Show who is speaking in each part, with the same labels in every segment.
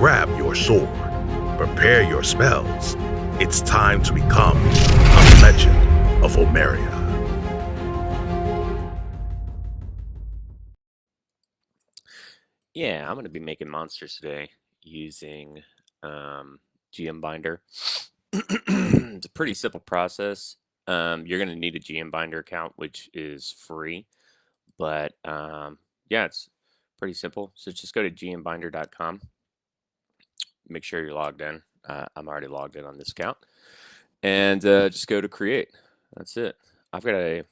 Speaker 1: Grab your sword, prepare your spells. It's time to become a legend of Omeria.
Speaker 2: Yeah, I'm going to be making monsters today using GMBinder. It's a pretty simple process. You're going to need a GMBinder account, which is free. But yeah, it's pretty simple. So just go to gmbinder.com. Make sure you're logged in. I'm already logged in on this account. And just go to create. That's it. You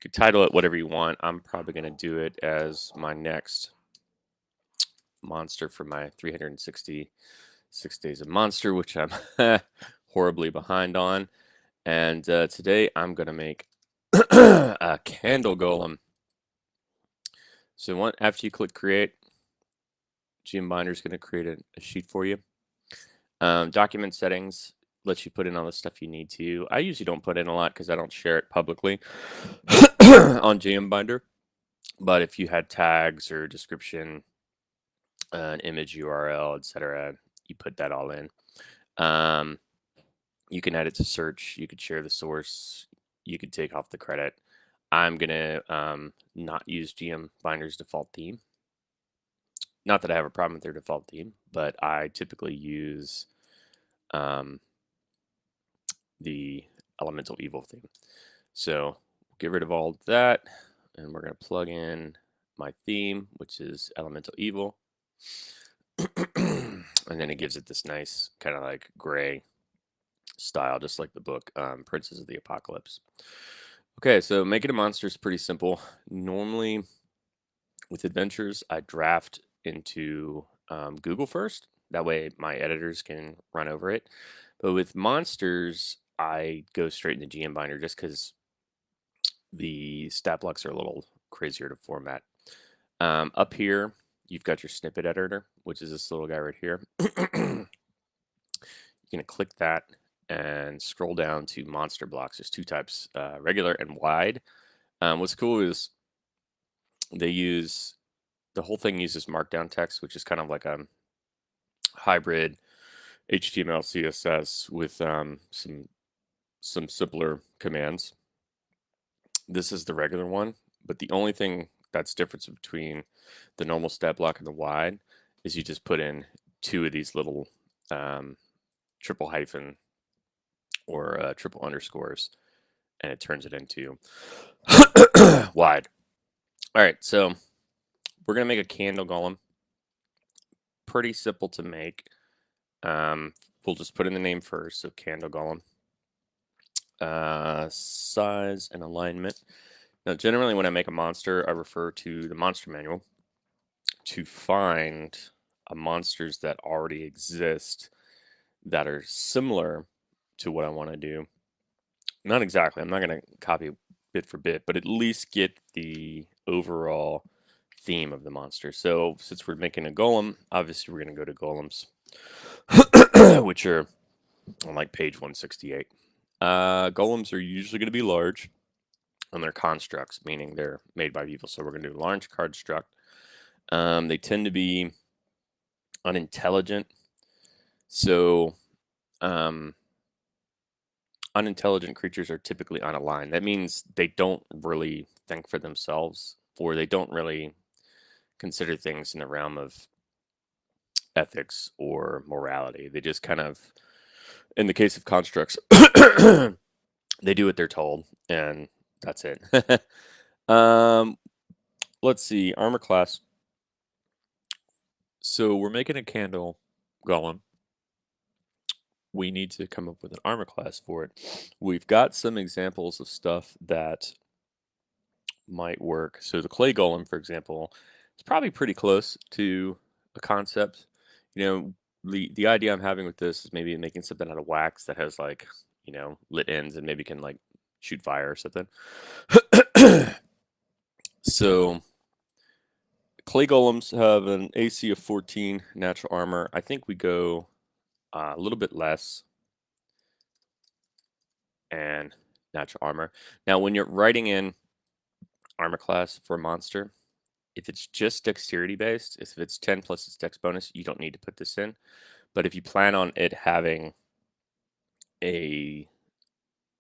Speaker 2: could title it whatever you want. I'm probably going to do it as my next monster for my 366 days of monster, which I'm horribly behind on. And today I'm going to make a candle golem. So after you click create, GMBinder is going to create a sheet for you. Document settings lets you put in all the stuff you need to. I usually don't put in a lot because I don't share it publicly on GMBinder. But if you had tags or description, an image URL, etc., you put that all in. You can add it to search. You could share the source. You could take off the credit. I'm gonna not use GMBinder's default theme. Not that I have a problem with their default theme, but I typically use the Elemental Evil theme. So get rid of all that, and we're gonna plug in my theme, which is Elemental Evil. And then it gives it this nice kind of like gray style, just like the book Princes of the Apocalypse. Okay, so making a monster is pretty simple. Normally with adventures, I draft into Google first. That way my editors can run over it. But with monsters, I go straight into GMBinder just because the stat blocks are a little crazier to format. Up here, you've got your snippet editor, which is this little guy right here. You're going to click that and scroll down to monster blocks. There's two types, regular and wide. What's cool is the whole thing uses markdown text, which is kind of like a hybrid HTML CSS with some simpler commands. This is the regular one, but the only thing that's difference between the normal stat block and the wide is you just put in two of these little triple hyphen or triple underscores, and it turns it into wide. All right, so we're gonna make a candle golem. Pretty simple to make. We'll just put in the name first, so candle golem. Size and alignment. Now, generally when I make a monster, I refer to the monster manual to find monsters that already exist that are similar to what I want to do. Not exactly, I'm not going to copy bit for bit, but at least get the overall theme of the monster. So since we're making a golem, obviously we're going to go to golems, which are on like page 168. Golems are usually going to be large, and they're constructs, meaning they're made by people. So we're going to do large construct. They tend to be unintelligent. So unintelligent creatures are typically unaligned. That means they don't really think for themselves, or they don't really consider things in the realm of ethics or morality. They just kind of, in the case of constructs, they do what they're told, and that's it. Let's see, armor class. So we're making a candle golem. We need to come up with an armor class for it. We've got some examples of stuff that might work. So the clay golem, for example, is probably pretty close to a concept. You know, the idea I'm having with this is maybe making something out of wax that has like, you know, lit ends and maybe can like shoot fire or something. So clay golems have an AC of 14, natural armor. I think we go a little bit less and natural armor. Now, when you're writing in armor class for a monster, If it's just dexterity based, if it's 10 plus its dex bonus, you don't need to put this in. But if you plan on it having a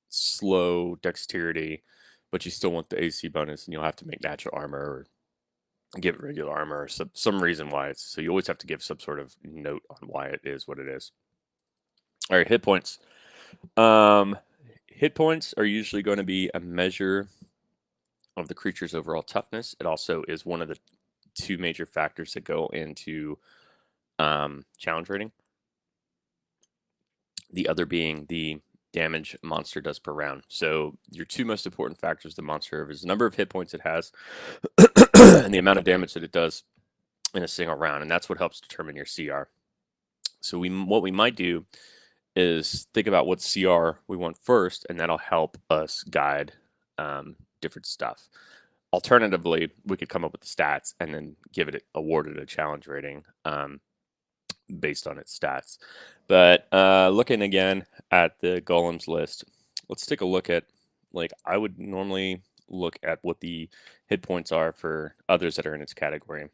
Speaker 2: slow dexterity, but you still want the AC bonus, and you'll have to make natural armor or give it regular armor or some reason why it's so you always have to give some sort of note on why it is what it is. All right, hit points. Hit points are usually going to be a measure of the creature's overall toughness. It also is one of the two major factors that go into challenge rating. The other being the damage a monster does per round. So your two most important factors of the monster is the number of hit points it has and the amount of damage that it does in a single round, and that's what helps determine your CR. So what we might do is think about what CR we want first, and that'll help us guide different stuff. Alternatively, we could come up with the stats and then award it a challenge rating based on its stats. But looking again at the golems list, let's take a look at, like, I would normally look at what the hit points are for others that are in its category.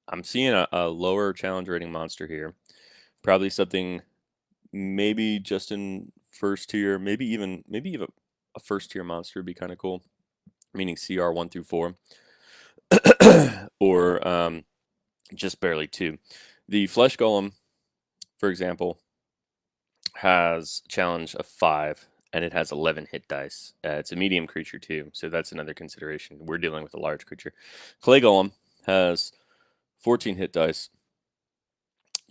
Speaker 2: I'm seeing a lower challenge rating monster here, probably something maybe just in first tier, maybe even a first tier monster would be kind of cool, meaning CR 1 through 4, or just barely 2. The flesh golem, for example, has challenge of 5, and it has 11 hit dice. It's a medium creature too, so that's another consideration. We're dealing with a large creature. Clay golem has 14 hit dice,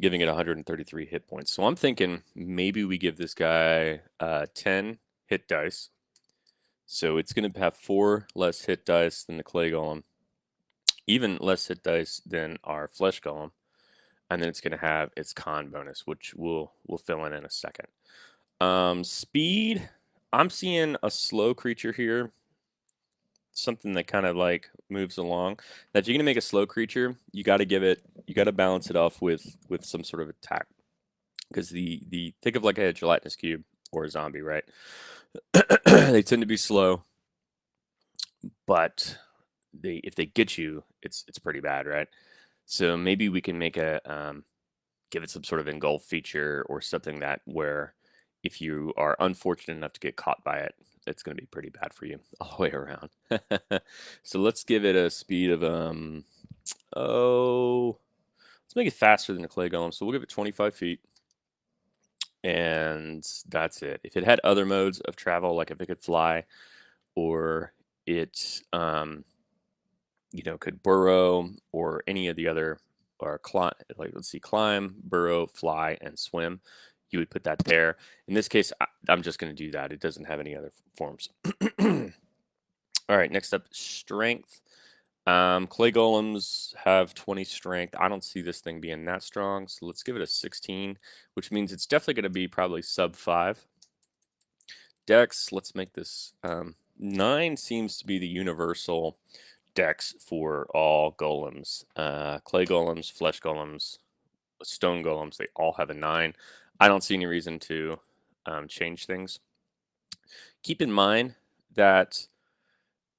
Speaker 2: giving it 133 hit points. So I'm thinking maybe we give this guy 10 hit dice. So it's going to have 4 less hit dice than the clay golem, even less hit dice than our flesh golem, and then it's going to have its con bonus, which we'll fill in a second. Speed, I'm seeing a slow creature here, something that kind of like moves along. That if you're gonna make a slow creature, you got to balance it off with some sort of attack, because the think of like a gelatinous cube or a zombie, right? They tend to be slow, but if they get you, it's pretty bad, right? So maybe we can make give it some sort of engulf feature or something that where if you are unfortunate enough to get caught by it, it's going to be pretty bad for you all the way around. So let's give it a speed of let's make it faster than the clay golem. So we'll give it 25 feet, and that's it. If it had other modes of travel, like if it could fly, or it could burrow, or any of the other, or climb, like let's see, climb, burrow, fly, and swim, you would put that there. In this case, I'm just going to do that. It doesn't have any other forms. All right, next up, strength. Clay golems have 20 strength. I don't see this thing being that strong, so let's give it a 16, which means it's definitely going to be probably sub 5. Dex, let's make this 9 seems to be the universal dex for all golems. Clay golems, flesh golems, stone golems, they all have a 9. I don't see any reason to change things. Keep in mind that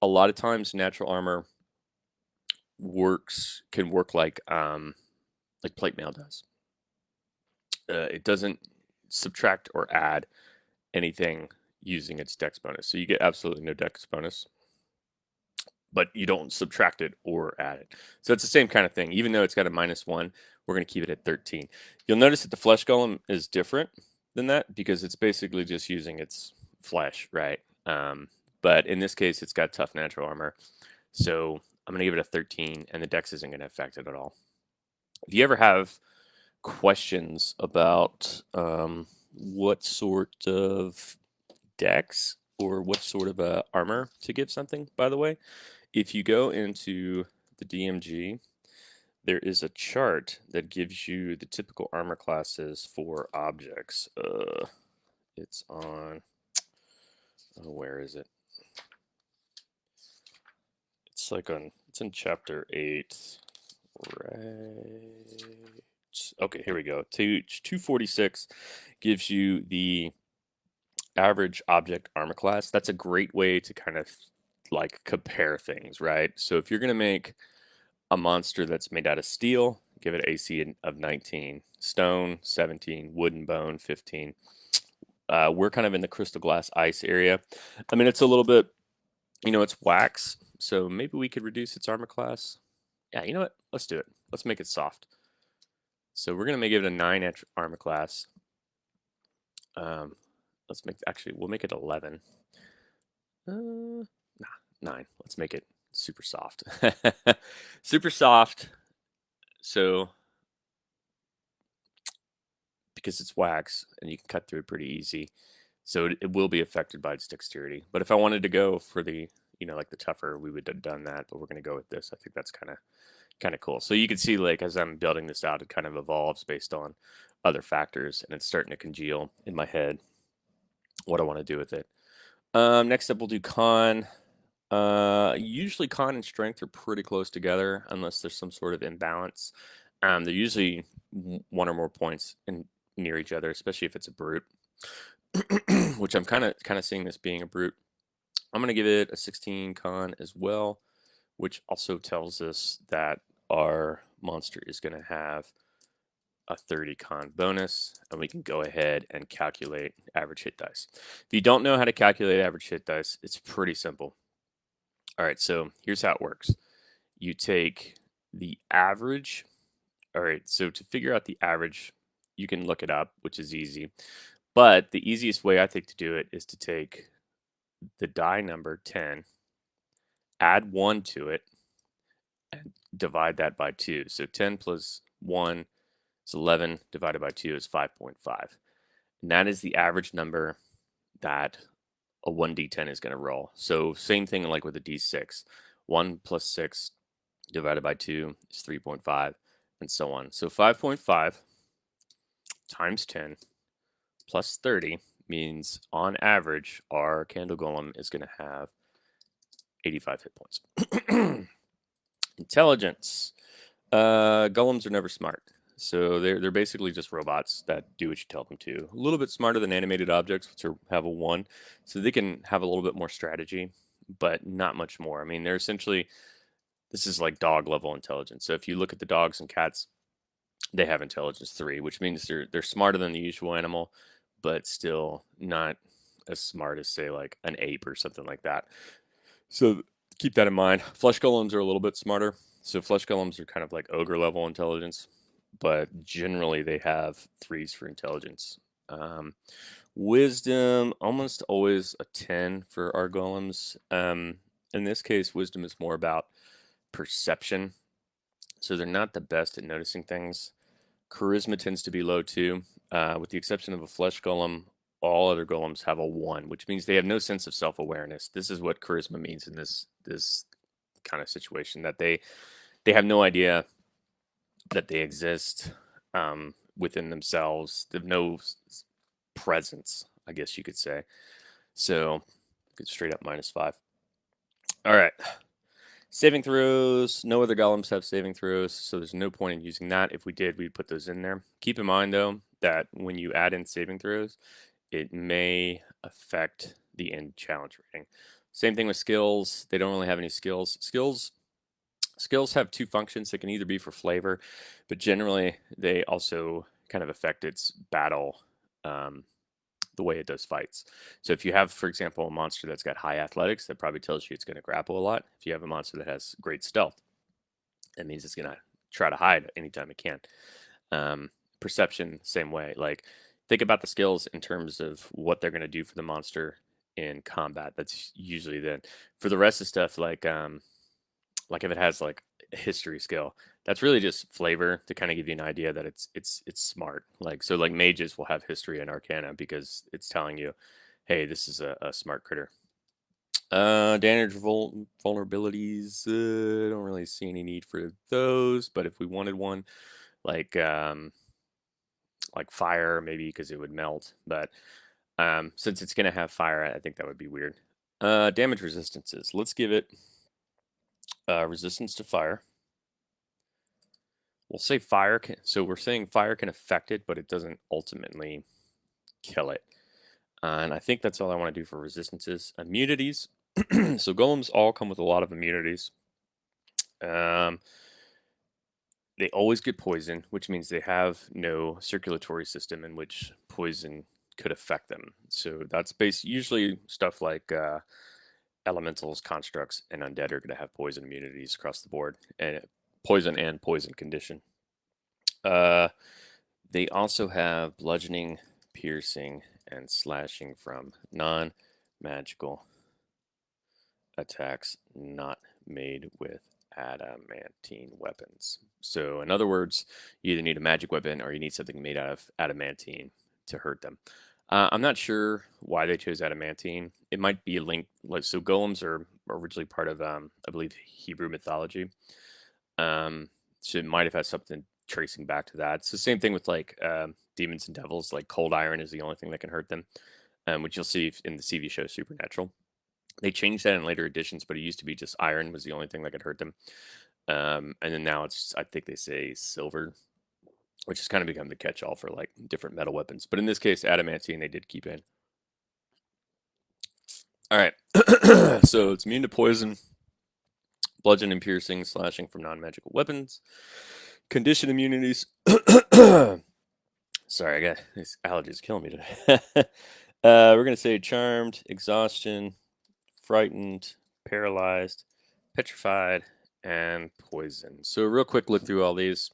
Speaker 2: a lot of times natural armor can work like plate mail does. It doesn't subtract or add anything using its dex bonus, so you get absolutely no dex bonus, but you don't subtract it or add it. So it's the same kind of thing. Even though it's got a -1, we're going to keep it at 13. You'll notice that the flesh golem is different than that because it's basically just using its flesh, right? But in this case, it's got tough natural armor. So I'm going to give it a 13, and the dex isn't going to affect it at all. If you ever have questions about what sort of dex or what sort of armor to give something, by the way, if you go into the DMG, there is a chart that gives you the typical armor classes for objects. It's on, where is it? It's in chapter 8, right? Okay, here we go. 246 gives you the average object armor class. That's a great way to kind of like compare things, right? So if you're going to make a monster that's made out of steel, give it AC of 19, stone 17, wooden bone 15. We're kind of in the crystal glass ice area. I mean, it's a little bit, it's wax, so maybe we could reduce its armor class. Yeah, you know what? Let's do it. Let's make it soft. So we're gonna give it a 9 armor class. We'll make it 11. Nah, 9. Let's make it super soft. Super soft. So because it's wax and you can cut through it pretty easy, so it will be affected by its dexterity. But if I wanted to go for the, like the tougher, we would have done that. But we're gonna go with this. I think that's kind of cool. So you can see, like, as I'm building this out, it kind of evolves based on other factors, and it's starting to congeal in my head what I want to do with it. Next up, we'll do con. Usually con and strength are pretty close together unless there's some sort of imbalance. They're usually one or more points near each other, especially if it's a brute, which I'm kind of seeing this being a brute. I'm going to give it a 16 con as well, which also tells us that our monster is going to have a 30 con bonus, and we can go ahead and calculate average hit dice. If you don't know how to calculate average hit dice, it's pretty simple. All right, so here's how it works. You take the average. All right, so to figure out the average, you can look it up, which is easy. But the easiest way I think to do it is to take the die number 10, add 1 to it, and divide that by 2. So 10 plus 1 is 11, divided by 2 is 5.5. And that is the average number that a 1d10 is going to roll. So same thing like with a d6. 1 plus 6 divided by 2 is 3.5, and so on. So 5.5 times 10 plus 30 means on average our candle golem is going to have 85 hit points. Intelligence. Golems are never smart. So they're basically just robots that do what you tell them to. A little bit smarter than animated objects, which have a 1. So they can have a little bit more strategy, but not much more. I mean, they're essentially, this is like dog level intelligence. So if you look at the dogs and cats, they have intelligence 3, which means they're smarter than the usual animal, but still not as smart as, say, like an ape or something like that. So keep that in mind. Flesh golems are a little bit smarter. So flesh golems are kind of like ogre level intelligence, but generally they have 3s for intelligence. Wisdom, almost always a 10 for our golems. In this case, wisdom is more about perception. So they're not the best at noticing things. Charisma tends to be low too. With the exception of a flesh golem, all other golems have a 1, which means they have no sense of self-awareness. This is what charisma means in this kind of situation, that they have no idea that they exist within themselves. They have no presence, I guess you could say. So get straight up -5. All right. Saving throws. No other golems have saving throws, so there's no point in using that. If we did, we'd put those in there. Keep in mind, though, that when you add in saving throws, it may affect the end challenge rating. Same thing with skills. They don't really have any skills. Skills have 2 functions. They can either be for flavor, but generally they also kind of affect its battle, the way it does fights. So if you have, for example, a monster that's got high athletics, that probably tells you it's going to grapple a lot. If you have a monster that has great stealth, that means it's going to try to hide anytime it can. Perception, same way. Like, think about the skills in terms of what they're going to do for the monster in combat. That's usually then. For the rest of stuff, like if it has like a history skill, that's really just flavor to kind of give you an idea that it's smart. Like, so like mages will have history and arcana because it's telling you, hey, this is a smart critter. Damage vulnerabilities, don't really see any need for those, but if we wanted one, like fire, maybe, because it would melt, but since it's gonna have fire, I think that would be weird. Damage resistances, let's give it resistance to fire. We'll say fire can, so we're saying fire can affect it, but it doesn't ultimately kill it. And I think that's all I want to do for resistances. Immunities. So golems all come with a lot of immunities. they always get poison, which means they have no circulatory system in which poison could affect them. So that's usually stuff like elementals, constructs, and undead are going to have poison immunities across the board, and poison condition. They also have bludgeoning, piercing, and slashing from non-magical attacks not made with adamantine weapons. So, in other words, you either need a magic weapon or you need something made out of adamantine to hurt them. I'm not sure why they chose adamantine. It might be a link. So golems are originally part of, I believe, Hebrew mythology. So it might have had something tracing back to that. It's the same thing with like demons and devils. Like cold iron is the only thing that can hurt them, which you'll see in the CV show Supernatural. They changed that in later editions, but it used to be just iron was the only thing that could hurt them. And then now it's, I think they say silver, which has kind of become the catch-all for like different metal weapons. But in this case, adamantine they did keep in. All right, so it's immune to poison, bludgeon and piercing, slashing from non-magical weapons, condition immunities. Sorry, I got these allergies killing me today. We're gonna say charmed, exhaustion, frightened, paralyzed, petrified, and poison. So a real quick look through all these.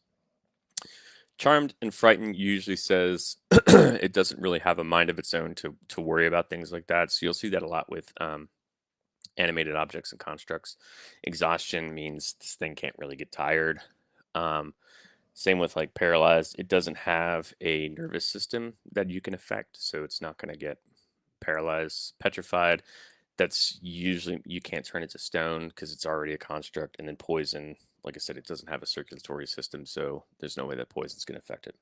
Speaker 2: Charmed and frightened usually says it doesn't really have a mind of its own to worry about things like that. So you'll see that a lot with animated objects and constructs. Exhaustion means this thing can't really get tired. Same with like paralyzed. It doesn't have a nervous system that you can affect, so it's not going to get paralyzed. Petrified, that's usually you can't turn it to stone because it's already a construct. And then poison, like I said, it doesn't have a circulatory system, so there's no way that poison's going to affect it.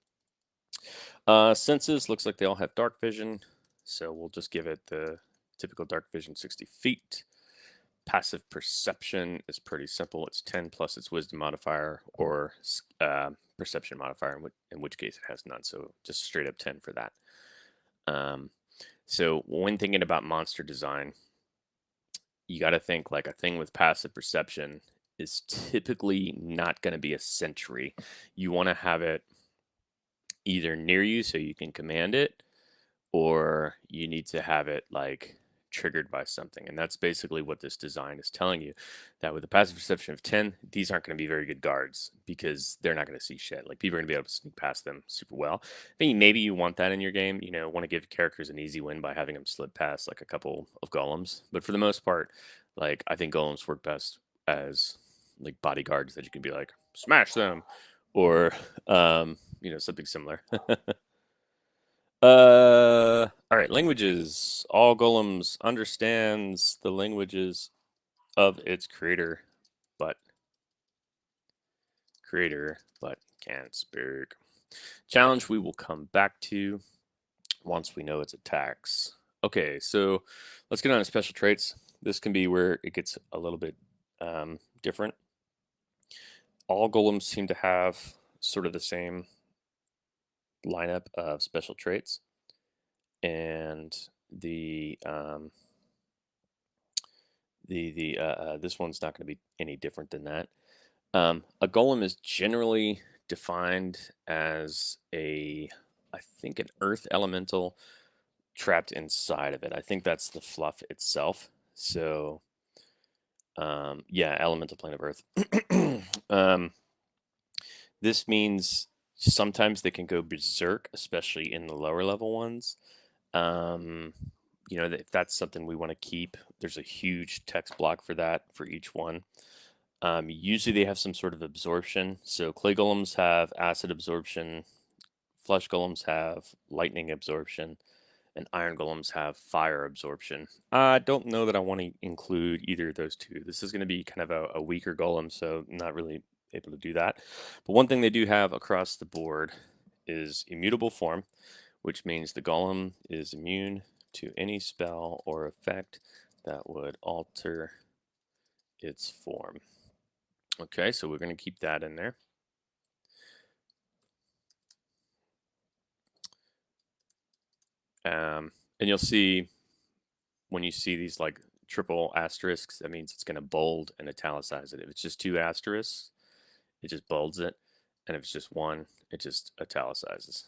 Speaker 2: Senses looks like they all have dark vision, so we'll just give it the typical dark vision 60 feet. Passive perception is pretty simple. It's 10 plus its wisdom modifier or perception modifier, in which case it has none. So just straight up 10 for that. So when thinking about monster design, you got to think like a thing with passive perception is typically not going to be a sentry. You want to have it either near you so you can command it, or you need to have it like triggered by something. And that's basically what this design is telling you, that with a passive perception of 10, these aren't going to be very good guards because they're not going to see shit. Like people are going to be able to sneak past them super well. I think maybe you want that in your game, want to give characters an easy win by having them slip past like a couple of golems. But for the most part, like I think golems work best as like bodyguards that you can be like, smash them, or something similar. All right, languages. All golems understands the languages of its but can't speak. Challenge we will come back to once we know its attacks. Okay, so let's get on to special traits. This can be where it gets a little bit different. All golems seem to have sort of the same lineup of special traits, and this one's not going to be any different than that. A golem is generally defined as I think an earth elemental trapped inside of it. I think that's the fluff itself. So, yeah, elemental plane of earth. This means sometimes they can go berserk, especially in the lower level ones. If that's something we want to keep, there's a huge text block for that for each one. Usually they have some sort of absorption. So clay golems have acid absorption, flesh golems have lightning absorption, and iron golems have fire absorption. I don't know that I want to include either of those two. This is going to be kind of a weaker golem, so not really able to do that. But one thing they do have across the board is immutable form, which means the golem is immune to any spell or effect that would alter its form. Okay, so we're going to keep that in there. And you'll see when you see these like triple asterisks, that means it's going to bold and italicize it. If it's just two asterisks, it just bolds it. and if it's just one, it just italicizes.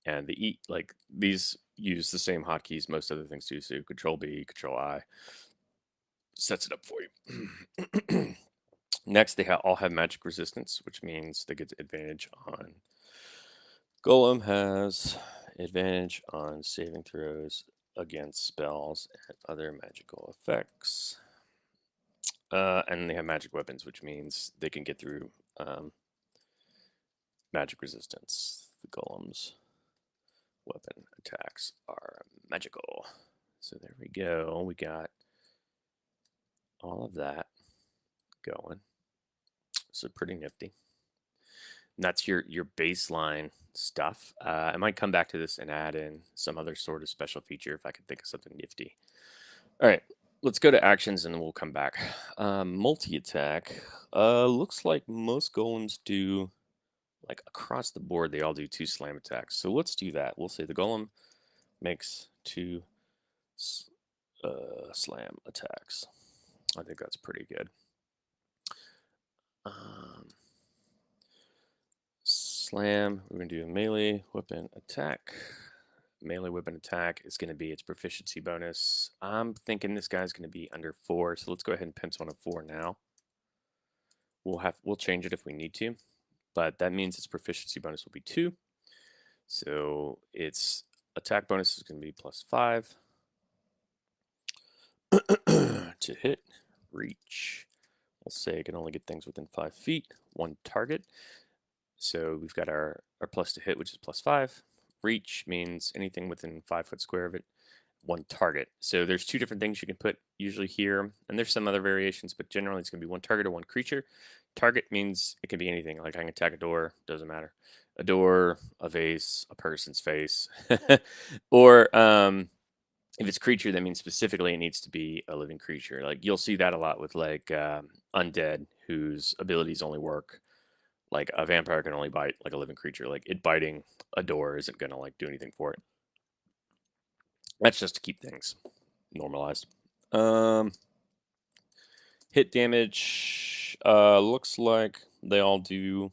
Speaker 2: And these use the same hotkeys most other things do. So Control B, Control I sets it up for you. Next, they all have magic resistance, which means they get advantage on. Golem has advantage on saving throws against spells and other magical effects. And they have magic weapons, which means they can get through magic resistance. The golem's weapon attacks are magical. So there we go. We got all of that going. So pretty nifty. And that's your baseline stuff. I might come back to this and add in some other sort of special feature if I can think of something nifty. All right, let's go to actions and then we'll come back. Multi-attack. Looks like most golems do, like across the board, they all do 2 slam attacks. So let's do that. We'll say the golem makes 2 slam attacks. I think that's pretty good. Slam, we're going to do a melee weapon attack. Melee weapon attack is going to be its proficiency bonus. I'm thinking this guy's going to be under 4, so let's go ahead and pencil on a 4 now. We'll change it if we need to, but that means its proficiency bonus will be 2. So its attack bonus is going to be +5 to hit, reach. We'll say it can only get things within 5 feet, 1 target. So we've got our plus to hit, which is +5. Reach means anything within 5-foot square of it, 1 target. So there's 2 different things you can put usually here, and there's some other variations, but generally it's going to be 1 target or 1 creature. Target means it can be anything, like I can attack a door, doesn't matter. A door, a vase, a person's face. Or if it's creature, that means specifically it needs to be a living creature. Like you'll see that a lot with like undead whose abilities only work. Like a vampire can only bite like a living creature. Like it biting a door isn't gonna like do anything for it. That's just to keep things normalized. Hit damage looks like they all do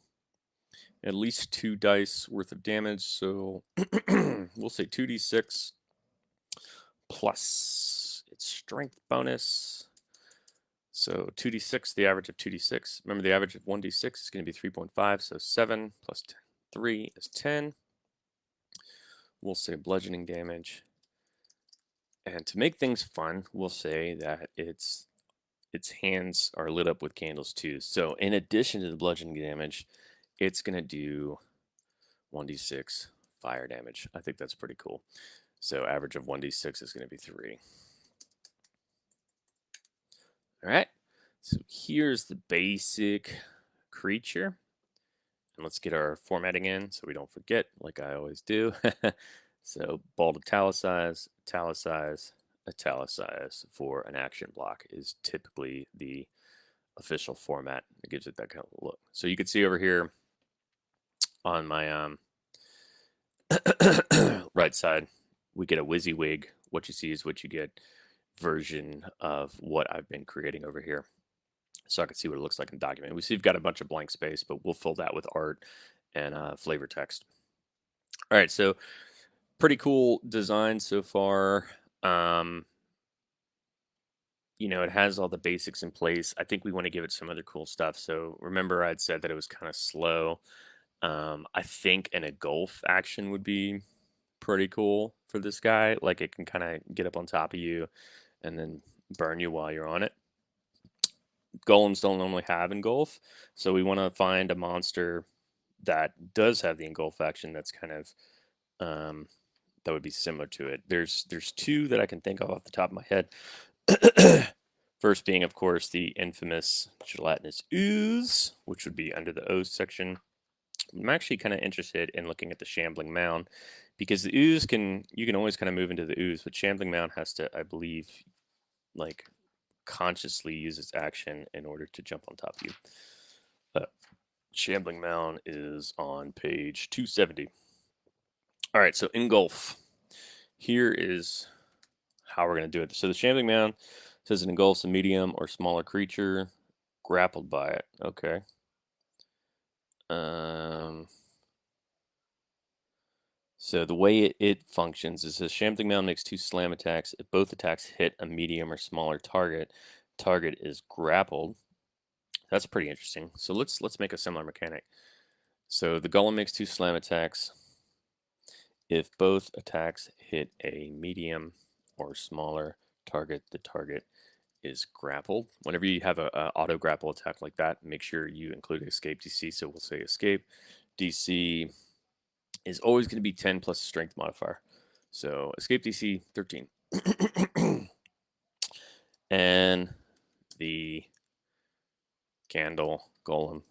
Speaker 2: at least 2 dice worth of damage. So we'll say 2d6 plus its strength bonus. So 2d6, the average of 2d6. Remember, the average of 1d6 is going to be 3.5, so 7 plus 3 is 10. We'll say bludgeoning damage. And to make things fun, we'll say that its hands are lit up with candles too. So in addition to the bludgeoning damage, it's going to do 1d6 fire damage. I think that's pretty cool. So average of 1d6 is going to be 3. All right, so here's the basic creature. And let's get our formatting in so we don't forget, like I always do. So bold italicize, italicize, italicize for an action block is typically the official format. It gives it that kind of look. So you can see over here on my right side, we get a WYSIWYG. What you see is what you get version of what I've been creating over here. So I can see what it looks like in the document. We see we've got a bunch of blank space, but we'll fill that with art and flavor text. All right, so pretty cool design so far. You know, it has all the basics in place. I think we want to give it some other cool stuff. So remember I'd said that it was kind of slow. I think an Engulf action would be pretty cool for this guy. Like it can kind of get up on top of you and then burn you while you're on it. Golems don't normally have Engulf, so we want to find a monster that does have the Engulf action that's kind of that would be similar to it. There's 2 that I can think of off the top of my head. First being, of course, the infamous gelatinous ooze, which would be under the O section. I'm actually kind of interested in looking at the shambling mound because the ooze you can always kind of move into the ooze, but shambling mound has to, I believe, like consciously use its action in order to jump on top of you. Shambling mound is on page 270. All right, so Engulf. Here is how we're going to do it. So the shambling mound says it engulfs a medium or smaller creature grappled by it. Okay. So the way it functions is a shambling mound makes 2 slam attacks. If both attacks hit a medium or smaller target, target is grappled. That's pretty interesting. So let's make a similar mechanic. So the golem makes 2 slam attacks. If both attacks hit a medium or smaller target, the target is grappled. Whenever you have a auto grapple attack like that, make sure you include escape DC. So we'll say escape DC is always going to be 10 plus strength modifier. So escape DC 13. And the candle golem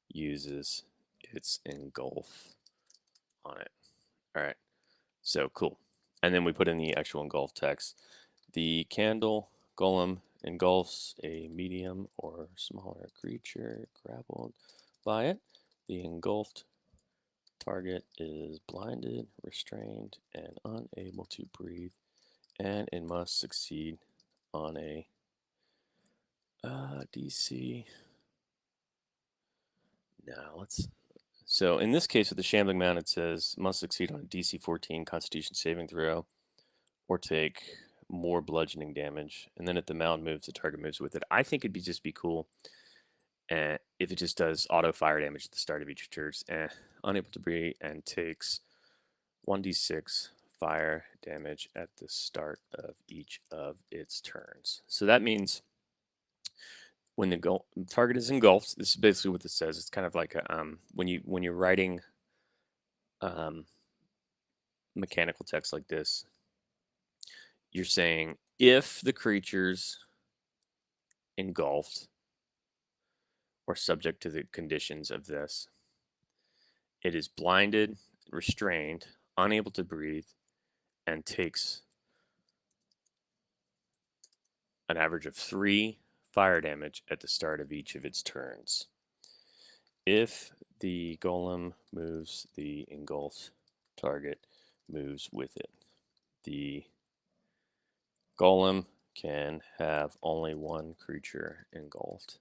Speaker 2: uses its engulf on it. All right, so cool. And then we put in the actual engulf text. The candle golem engulfs a medium or smaller creature grappled by it. The engulfed target is blinded, restrained, and unable to breathe, and it must succeed on a DC. Now so in this case with the shambling mound, it says must succeed on a DC 14 Constitution saving throw, or take more bludgeoning damage. And then if the mound moves, the target moves with it. I think it'd just be cool if it just does auto fire damage at the start of each turn. Unable to breathe and takes 1d6 fire damage at the start of each of its turns. So that means when the target is engulfed, this is basically what this says. It's kind of like when you're writing mechanical text like this, you're saying if the creature's engulfed or subject to the conditions of this, it is blinded, restrained, unable to breathe, and takes an average of 3 fire damage at the start of each of its turns. If the golem moves, the engulfed target moves with it. The golem can have only one creature engulfed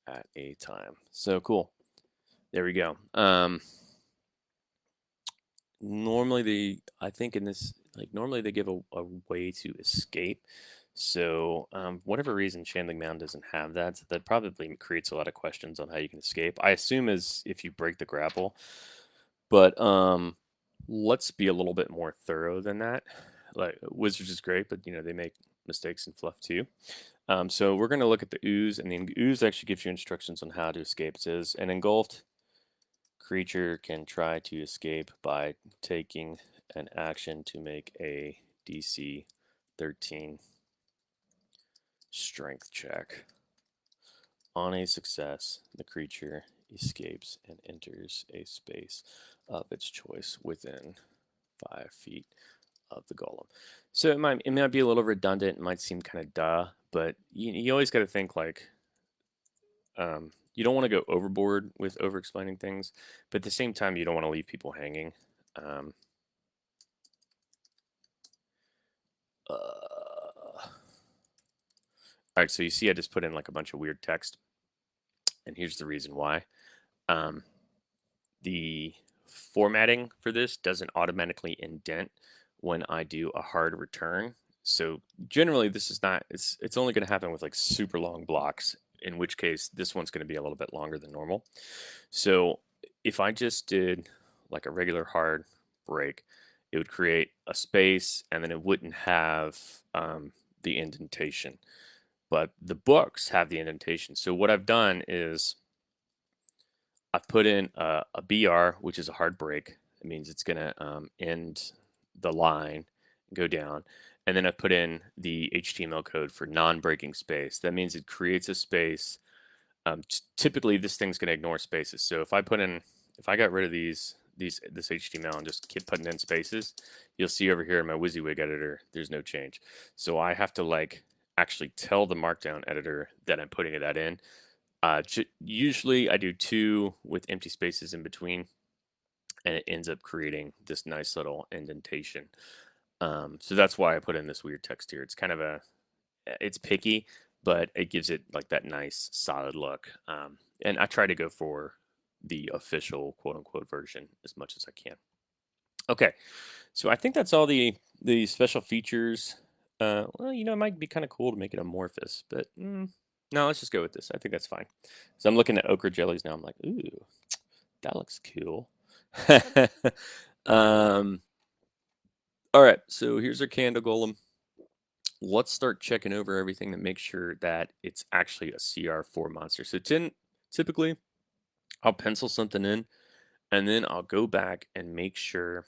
Speaker 2: at a time. So cool. There we go. Normally I think in this, normally they give a way to escape. So whatever reason Shambling Mound doesn't have that, so that probably creates a lot of questions on how you can escape. I assume is if you break the grapple, but let's be a little bit more thorough than that. Like Wizards is great, but they make mistakes and fluff too. So we're going to look at the ooze, and the ooze actually gives you instructions on how to escape. It says an engulfed creature can try to escape by taking an action to make a DC 13 strength check. On a success, the creature escapes and enters a space of its choice within 5 feet of the golem. So it might be a little redundant. It might seem kind of duh, but you always got to think like you don't want to go overboard with over-explaining things, but at the same time, you don't want to leave people hanging. All right, so you see I just put in like a bunch of weird text, and here's the reason why. The formatting for this doesn't automatically indent when I do a hard return. So generally this is not, it's only going to happen with like super long blocks, in which case this one's going to be a little bit longer than normal. So if I just did like a regular hard break, it would create a space and then it wouldn't have the indentation. But the books have the indentation. So what I've done is I've put in a BR, which is a hard break. It means it's going to end the line and go down. And then I've put in the HTML code for non-breaking space. That means it creates a space. Typically, this thing's going to ignore spaces. So if I got rid of this HTML and just keep putting in spaces, you'll see over here in my WYSIWYG editor, there's no change. So I have to actually tell the Markdown editor that I'm putting that in. Usually I do 2 with empty spaces in between, and it ends up creating this nice little indentation. So that's why I put in this weird text here. It's kind of it's picky, but it gives it like that nice solid look. And I try to go for the official quote-unquote version as much as I can. Okay, so I think that's all the special features. Well, it might be kind of cool to make it amorphous, but no, let's just go with this. I think that's fine. So I'm looking at ochre jellies now. I'm like, ooh, that looks cool. um, all right, so here's our candle golem. Let's start checking over everything to make sure that it's actually a CR4 monster. So typically, I'll pencil something in, and then I'll go back and make sure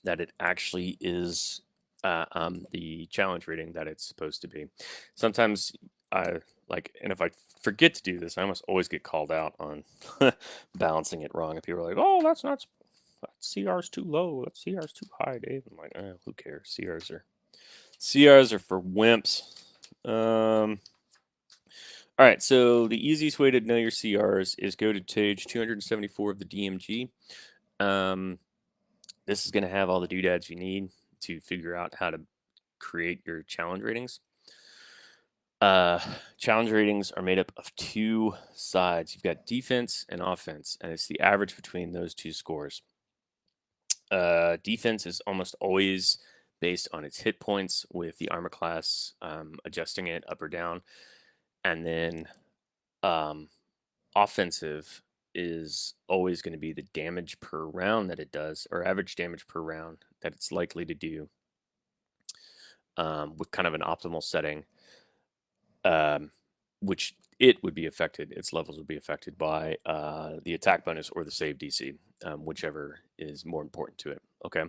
Speaker 2: that it actually is the challenge rating that it's supposed to be. Sometimes and if I forget to do this, I almost always get called out on balancing it wrong. And people are like, "Oh, that's not CR's too low. That CR's too high, Dave." I'm like, who cares? CRs are for wimps. All right, so the easiest way to know your CRs is go to page 274 of the DMG. This is going to have all the doodads you need to figure out how to create your challenge ratings. Challenge ratings are made up of two sides. You've got defense and offense, and it's the average between those two scores. Defense is almost always based on its hit points, with the armor class adjusting it up or down. And then offensive is always going to be the damage per round that it does, or average damage per round that it's likely to do, with kind of an optimal setting, which it would be affected, its levels would be affected by the attack bonus or the save DC, whichever is more important to it. Okay,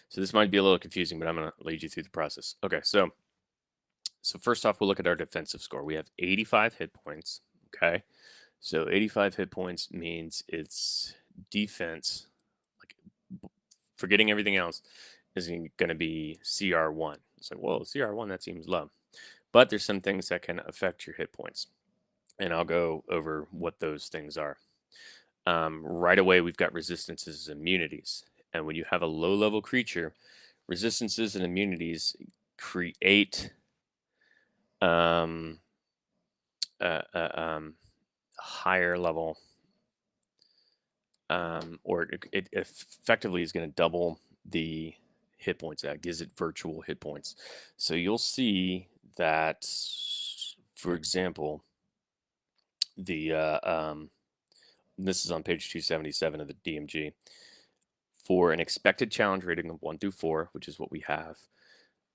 Speaker 2: so this might be a little confusing, but I'm going to lead you through the process. Okay, so first off, we'll look at our defensive score. We have 85 hit points. Okay, so 85 hit points means its defense, like forgetting everything else, is going to be CR1. It's like, whoa, CR1, that seems low. But there's some things that can affect your hit points, and I'll go over what those things are. Right away, we've got resistances and immunities. And when you have a low-level creature, resistances and immunities create higher level, or it effectively is going to double the hit points. That gives it virtual hit points. So you'll see that, for example, the this is on page 277 of the DMG. For an expected challenge rating of 1 through 4, which is what we have,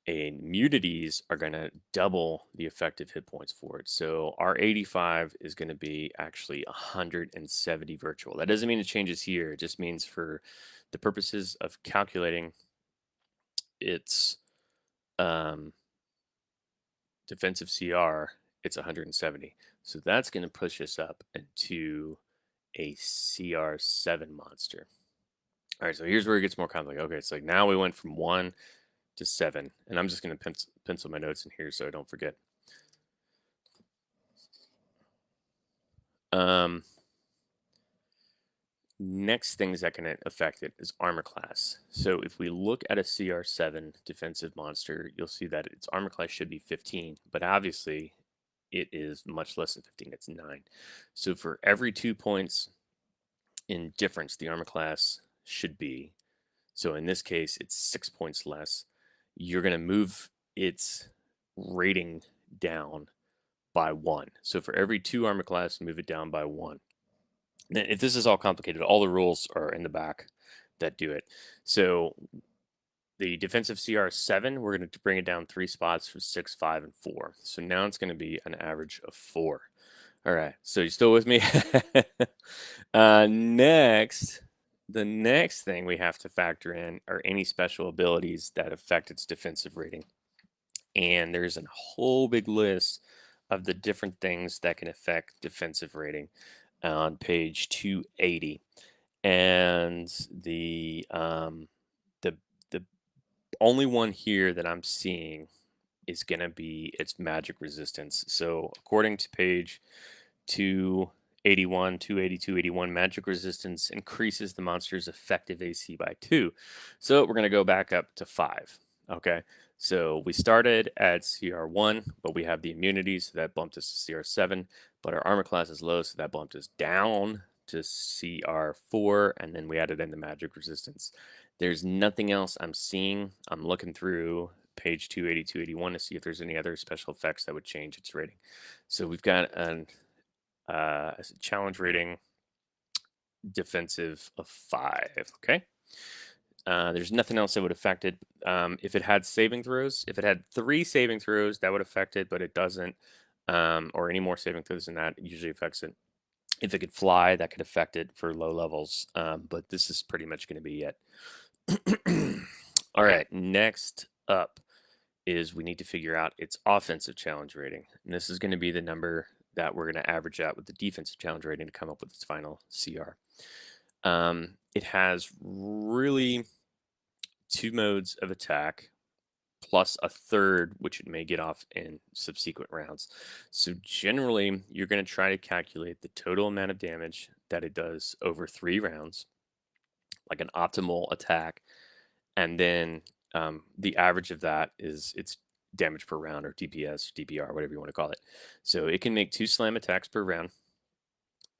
Speaker 2: immunities are going to double the effective hit points for it. So our 85 is going to be actually 170 virtual. That doesn't mean it changes here. It just means for the purposes of calculating its defensive CR, it's 170. So that's going to push us up into a CR7 monster. All right, so here's where it gets more complicated. Okay, it's like now we went from 1 to 7, and I'm just going to pencil my notes in here so I don't forget. Next things that can affect it is armor class. So if we look at a CR7 defensive monster, you'll see that its armor class should be 15, but obviously it is much less than 15. It's 9. So for every 2 points in difference, the armor class should be, so in this case, it's 6 points less. You're going to move its rating down by 1. So for every 2 armor class, move it down by 1. Now, if this is all complicated, all the rules are in the back that do it. So the defensive CR7, we're going to bring it down 3 spots from 6, 5, and 4. So now it's going to be an average of 4. All right, so you still with me? The next thing we have to factor in are any special abilities that affect its defensive rating. And there's a whole big list of the different things that can affect defensive rating on page 280. And the only one here that I'm seeing is going to be its magic resistance. So according to page 281, 280, 281, magic resistance increases the monster's effective AC by 2. So we're going to go back up to 5. Okay, so we started at CR1, but we have the immunities, so that bumped us to CR7, but our armor class is low, so that bumped us down to CR4, and then we added in the magic resistance. There's nothing else I'm seeing. I'm looking through page 280, 281 to see if there's any other special effects that would change its rating. So we've got a challenge rating defensive of 5, okay? There's nothing else that would affect it. If it had saving throws, if it had 3 saving throws, that would affect it, but it doesn't. Or any more saving throws than that usually affects it. If it could fly, that could affect it for low levels, but this is pretty much going to be it. All right, next up is we need to figure out its offensive challenge rating. And this is going to be the number that we're going to average out with the defensive challenge rating to come up with its final CR. It has really 2 modes of attack plus a third, which it may get off in subsequent rounds. So generally, you're going to try to calculate the total amount of damage that it does over 3 rounds, like an optimal attack, and then the average of that is its damage per round, or DPS, DPR, whatever you want to call it. So it can make 2 slam attacks per round,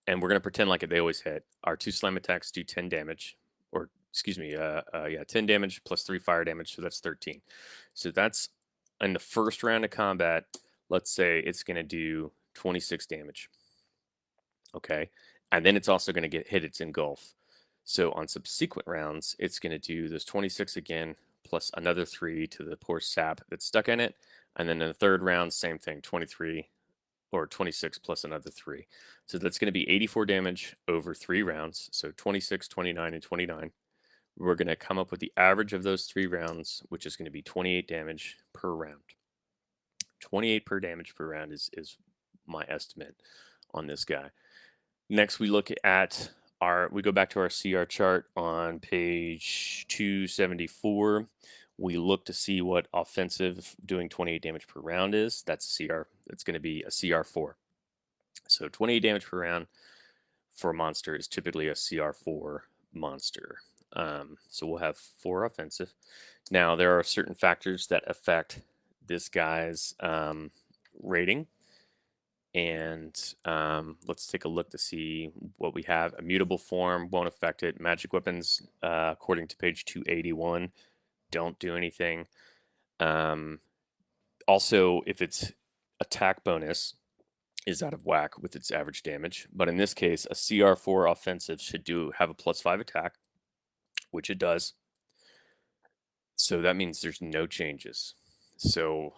Speaker 2: and we're going to pretend like they always hit. Our 2 slam attacks do 10 damage, or excuse me, 10 damage plus 3 fire damage, so that's 13. So that's in the first round of combat. Let's say it's going to do 26 damage. Okay, and then it's also going to hit its engulf. So on subsequent rounds, it's going to do those 26 again, plus another 3 to the poor sap that's stuck in it. And then in the third round, same thing, 23 or 26 plus another 3. So that's going to be 84 damage over 3 rounds. So 26, 29, and 29. We're going to come up with the average of those 3 rounds, which is going to be 28 damage per round. 28 per damage per round is my estimate on this guy. Next, we look at we go back to our CR chart on page 274. We look to see what offensive doing 28 damage per round is. That's CR. It's going to be a CR4. So 28 damage per round for a monster is typically a CR4 monster. So we'll have 4 offensive. Now, there are certain factors that affect this guy's rating. And let's take a look to see what we have. Immutable form won't affect it. Magic weapons, according to page 281, don't do anything. Also, if its attack bonus is out of whack with its average damage, but in this case, a CR4 offensive should have a +5 attack, which it does. So that means there's no changes. So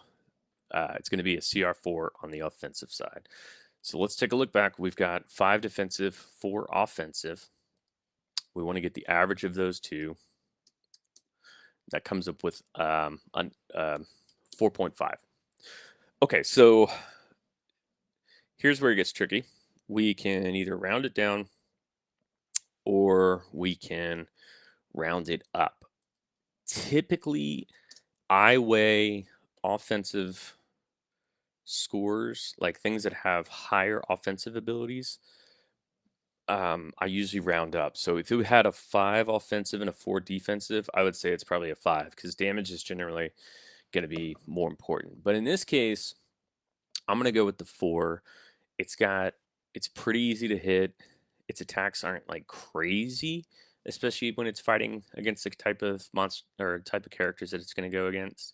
Speaker 2: it's going to be a CR4 on the offensive side. So let's take a look back. We've got 5 defensive, 4 offensive. We want to get the average of those 2. That comes up with 4.5. Okay, so here's where it gets tricky. We can either round it down or we can round it up. Typically, I weigh offensive scores, like things that have higher offensive abilities. I usually round up. So if it had a 5 offensive and a 4 defensive, I would say it's probably a 5, because damage is generally going to be more important. But in this case, I'm going to go with the 4. It's pretty easy to hit. Its attacks aren't like crazy, especially when it's fighting against the type of monster or type of characters that it's going to go against.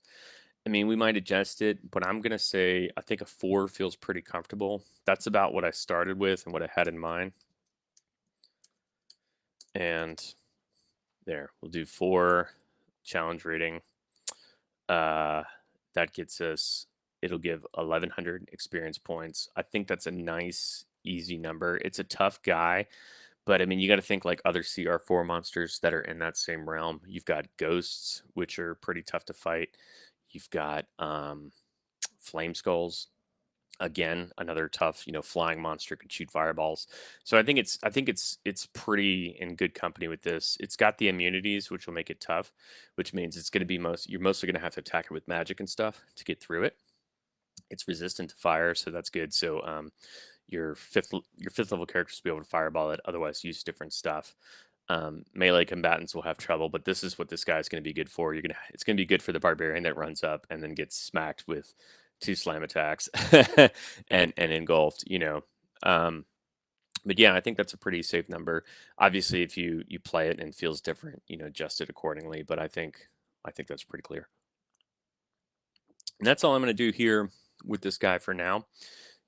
Speaker 2: I mean, we might adjust it, but I'm going to say I think a 4 feels pretty comfortable. That's about what I started with and what I had in mind. And there, we'll do 4 challenge rating. That gets us, it'll give 1,100 experience points. I think that's a nice, easy number. It's a tough guy, but I mean, you got to think like other CR4 monsters that are in that same realm. You've got ghosts, which are pretty tough to fight. You've got flame skulls. Again, another tough, flying monster, can shoot fireballs. So I think it's pretty in good company with this. It's got the immunities, which will make it tough, which means it's going to be you're mostly going to have to attack it with magic and stuff to get through it. It's resistant to fire, so that's good. So your fifth level characters will be able to fireball it. Otherwise, use different stuff. Melee combatants will have trouble, but this is what this guy is going to be good for. It's going to be good for the barbarian that runs up and then gets smacked with 2 slam attacks and engulfed. But yeah, I think that's a pretty safe number. Obviously, if you play it and it feels different, adjust it accordingly. But I think that's pretty clear. And that's all I'm going to do here with this guy for now.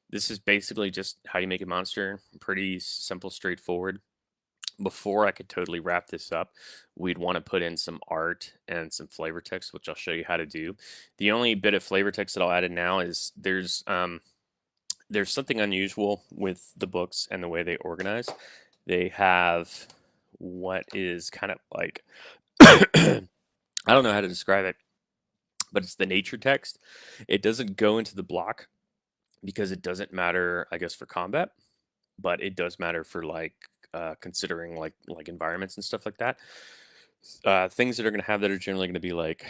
Speaker 2: This is basically just how you make a monster. Pretty simple, straightforward. Before I could totally wrap this up, we'd want to put in some art and some flavor text, which I'll show you how to do. The only bit of flavor text that I'll add in now is there's something unusual with the books and the way they organize. They have what is kind of like I don't know how to describe it, but it's the nature text. It doesn't go into the block because it doesn't matter, I guess, for combat, but it does matter for like considering like environments and stuff like that. Things that are going to have that are generally going to be like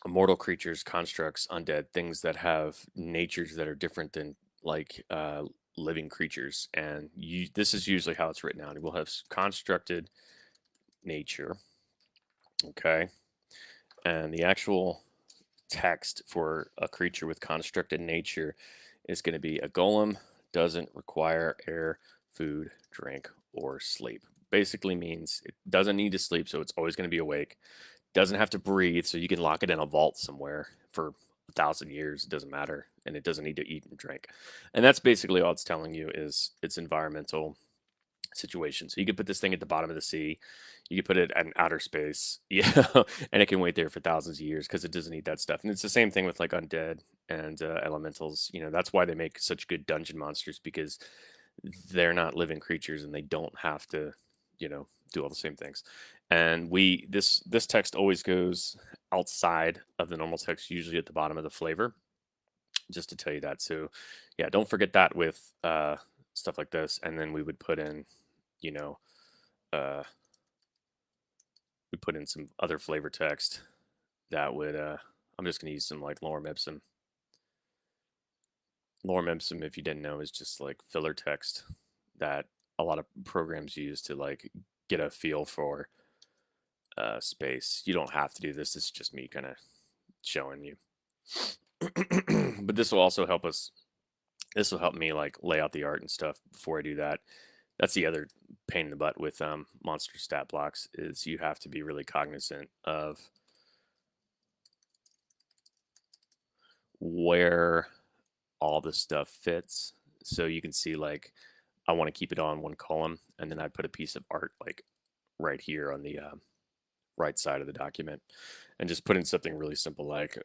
Speaker 2: immortal creatures, constructs, undead, things that have natures that are different than like living creatures. And this is usually how it's written out. We'll have constructed nature, okay, and the actual text for a creature with constructed nature is going to be a golem doesn't require air, food, drink, or sleep. Basically means it doesn't need to sleep, so it's always going to be awake. Doesn't have to breathe, so you can lock it in a vault somewhere for 1,000 years. It doesn't matter, and it doesn't need to eat and drink. And that's basically all it's telling you is its environmental situation. So you could put this thing at the bottom of the sea. You could put it in outer space, and it can wait there for thousands of years because it doesn't need that stuff. And it's the same thing with like undead and elementals. That's why they make such good dungeon monsters because they're not living creatures and they don't have to, do all the same things. And this text always goes outside of the normal text, usually at the bottom of the flavor, just to tell you that. So yeah, don't forget that with stuff like this. And then we would put in, you know, uh, we put in some other flavor text that would, I'm just going to use some like lorem ipsum. Lorem ipsum, if you didn't know, is just like filler text that a lot of programs use to like get a feel for space. You don't have to do this. It's just me kind of showing you. But this will also help us. This will help me like lay out the art and stuff before I do that. That's the other pain in the butt with monster stat blocks is you have to be really cognizant of where all the stuff fits. So you can see like I want to keep it on one column, and then I put a piece of art like right here on the right side of the document, and just put in something really simple like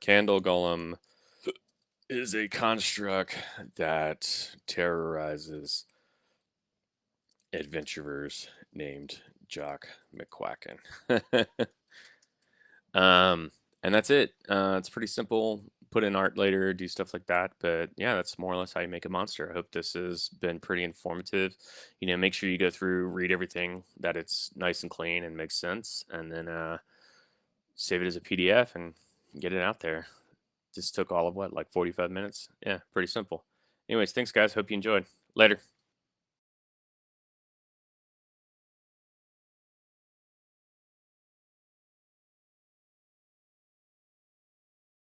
Speaker 2: candle golem is a construct that terrorizes adventurers named Jock McQuacken. And that's it. It's pretty simple. Put in art later, do stuff like that. But yeah, that's more or less how you make a monster. I hope this has been pretty informative. Make sure you go through, read everything, that it's nice and clean and makes sense, and then save it as a PDF and get it out there. Just took all of what, like 45 minutes? Yeah, pretty simple. Anyways, thanks guys. Hope you enjoyed. Later.